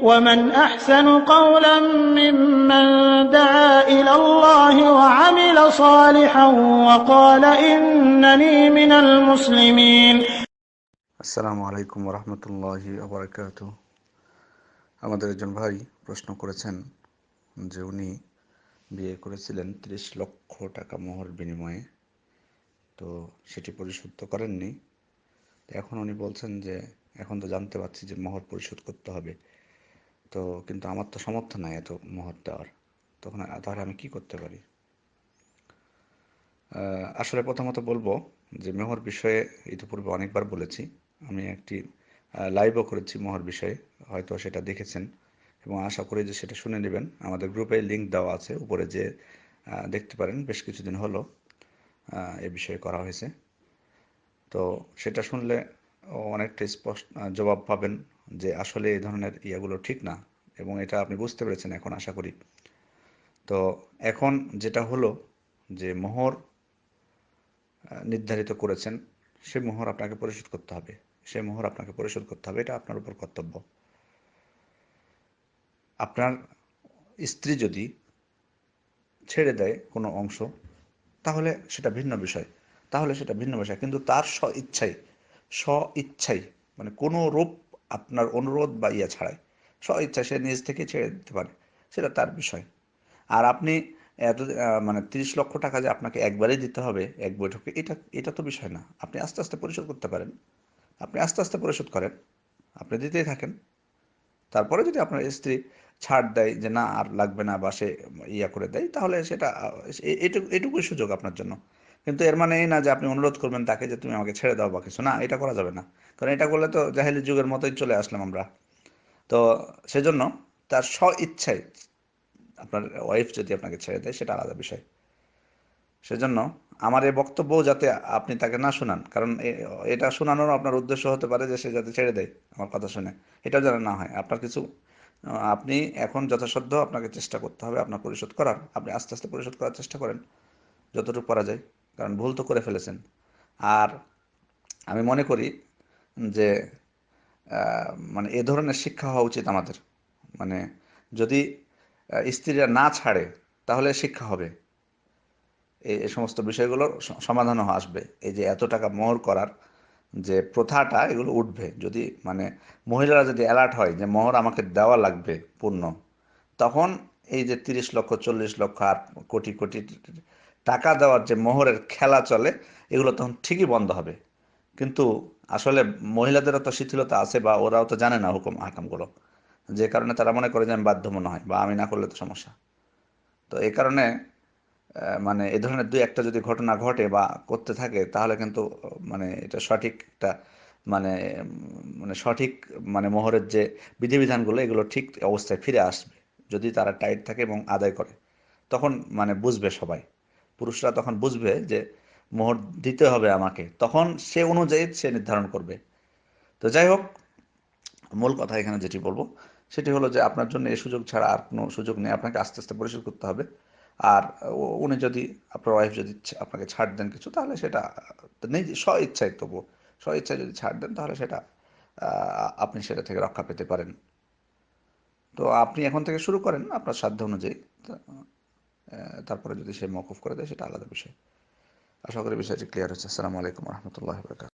ومن أحسن قولا ممن دعا إلى الله وعمل صالحا وقال إنني من المسلمين. আসসালামু আলাইকুম রহমতুল্লাহি ওয়া আমাদের একজন ভাই প্রশ্ন করেছেন যে উনি বিয়ে করেছিলেন 30 লক্ষ টাকা মোহর বিনিময়ে, তো সেটি পরিশোধ তো করেননি। এখন উনি বলছেন যে এখন তো জানতে পারছি যে মোহর পরিশোধ করতে হবে, তো কিন্তু আমার তো সামর্থ্য নাই এত মোহর দেওয়ার, তখন তাহলে আমি কি করতে পারি? আসলে প্রথমত বলবো যে মোহর বিষয়ে ইতিপূর্বে অনেকবার বলেছি। আমি একটি লাইভও করেছি মোহর বিষয়ে, হয়তো সেটা দেখেছেন এবং আশা করি যে সেটা শুনে নেবেন। আমাদের গ্রুপে লিংক দেওয়া আছে, উপরে যে দেখতে পারেন। বেশ কিছুদিন হলো এ বিষয়ে করা হয়েছে, তো সেটা শুনলে অনেকটা স্পষ্ট জবাব পাবেন যে আসলে এই ধরনের ইয়াগুলো ঠিক না, এবং এটা আপনি বুঝতে পেরেছেন এখন আশা করি। তো এখন যেটা হলো যে মোহর নির্ধারিত করেছেন, সে মোহর আপনাকে পরিশোধ করতে হবে। সে মোহর আপনাকে পরিশোধ করতে হবে, এটা আপনার উপর কর্তব্য। আপনার স্ত্রী যদি ছেড়ে দেয় কোনো অংশ, তাহলে সেটা ভিন্ন বিষয়, কিন্তু তার স্ব ইচ্ছাই মানে কোনো রূপ আপনার অনুরোধ বা ইয়া ছাড়াই স্ব ইচ্ছায় সে নিজ থেকে ছেড়ে দিতে পারে, সেটা তার বিষয়। আর আপনি এত মানে 30 লক্ষ টাকা যে আপনাকে একবারেই দিতে হবে এক বৈঠকে, এটা এটা তো বিষয় না। আপনি আস্তে আস্তে পরিশোধ করতে পারেন, আপনি আস্তে আস্তে পরিশোধ করেন, আপনি দিতেই থাকেন। তারপরে যদি আপনার স্ত্রী ছাড় দেয় যে না আর লাগবে না, বা সে ইয়া করে দেয়, তাহলে সেটা এটুকুই সুযোগ আপনার জন্য। কিন্তু এর মানে এই না যে আপনি অনুরোধ করবেন তাকে যে তুমি আমাকে ছেড়ে দাও বা কিছু, না, এটা করা যাবে না। কারণ এটা করলে তো জাহেলি যুগের মতোই চলে আসলাম আমরা। তো সেজন্য তার স্ব ইচ্ছায় আপনার ওয়াইফ যদি আপনাকে ছেড়ে দেয়, সেটা আলাদা বিষয়। সেজন্য আমার এই বক্তব্য যাতে আপনি তাকে না শোনান, কারণ এটা শোনানোর আপনার উদ্দেশ্য হতে পারে যে সে যাতে ছেড়ে দেয় আমার কথা শুনে, এটাও যেন না হয়। আপনার কিছু আপনি এখন যথাসাধ্য আপনাকে চেষ্টা করতে হবে আপনার পরিশোধ করার। আপনি আস্তে আস্তে পরিশোধ করার চেষ্টা করেন যতটুকু করা যায়, কারণ ভুল তো করে ফেলেছেন। আর আমি মনে করি যে মানে এ ধরনের শিক্ষা হওয়া উচিত আমাদের। মানে যদি স্ত্রীরা না ছাড়ে, তাহলে শিক্ষা হবে, এই সমস্ত বিষয়গুলোর সমাধানও আসবে। এই যে এত টাকা মোহর করার যে প্রথাটা, এগুলো উঠবে যদি মানে মহিলারা যদি অ্যালার্ট হয় যে মোহর আমাকে দেওয়া লাগবে পূর্ণ, তখন এই যে 30 লক্ষ 40 লক্ষ আর কোটি কোটি টাকা দেওয়ার যে মোহরের খেলা চলে, এগুলো তখন ঠিকই বন্ধ হবে। কিন্তু আসলে মহিলাদেরও তো শিথিলতা আছে, বা ওরাও তো জানে না হুকুম আহকামগুলো, যে কারণে তারা মনে করে যে আমি বাধ্য মনে হয়, বা আমি না করলে তো সমস্যা। তো এই কারণে মানে এ ধরনের দুই একটা যদি ঘটনা ঘটে বা করতে থাকে, তাহলে কিন্তু মানে এটা সঠিক একটা মানে মানে সঠিক মানে মোহরের যে বিধিবিধানগুলো, এগুলো ঠিক অবস্থায় ফিরে আসবে যদি তারা টাইট থাকে এবং আদায় করে। তখন মানে বুঝবে সবাই, পুরুষরা তখন বুঝবে যে মোহর দিতে হবে আমাকে, তখন সে অনুযায়ী সে নির্ধারণ করবে। তো যাই হোক, মূল কথা এখানে যেটি বলবো সেটি হলো যে আপনার জন্য এই সুযোগ ছাড়া আর কোনো সুযোগ নেই, আপনাকে আস্তে আস্তে পরিশোধ করতে হবে। আর উনি যদি, আপনার ওয়াইফ যদি আপনাকে ছাড় দেন কিছু, তাহলে সেটা নিজে স্ব ইচ্ছায়, তবু স্ব ইচ্ছায় যদি ছাড় দেন, তাহলে সেটা আপনি সেটা থেকে রক্ষা পেতে পারেন। তো আপনি এখন থেকে শুরু করেন আপনার সাধ্য অনুযায়ী। তারপরে যদি সে মওকুফ করে দেয়, সেটা আলাদা বিষয়। আশা করি বিষয়টি ক্লিয়ার হচ্ছে। আসসালামু আলাইকুম রহমতুল্লাহ বরকাত।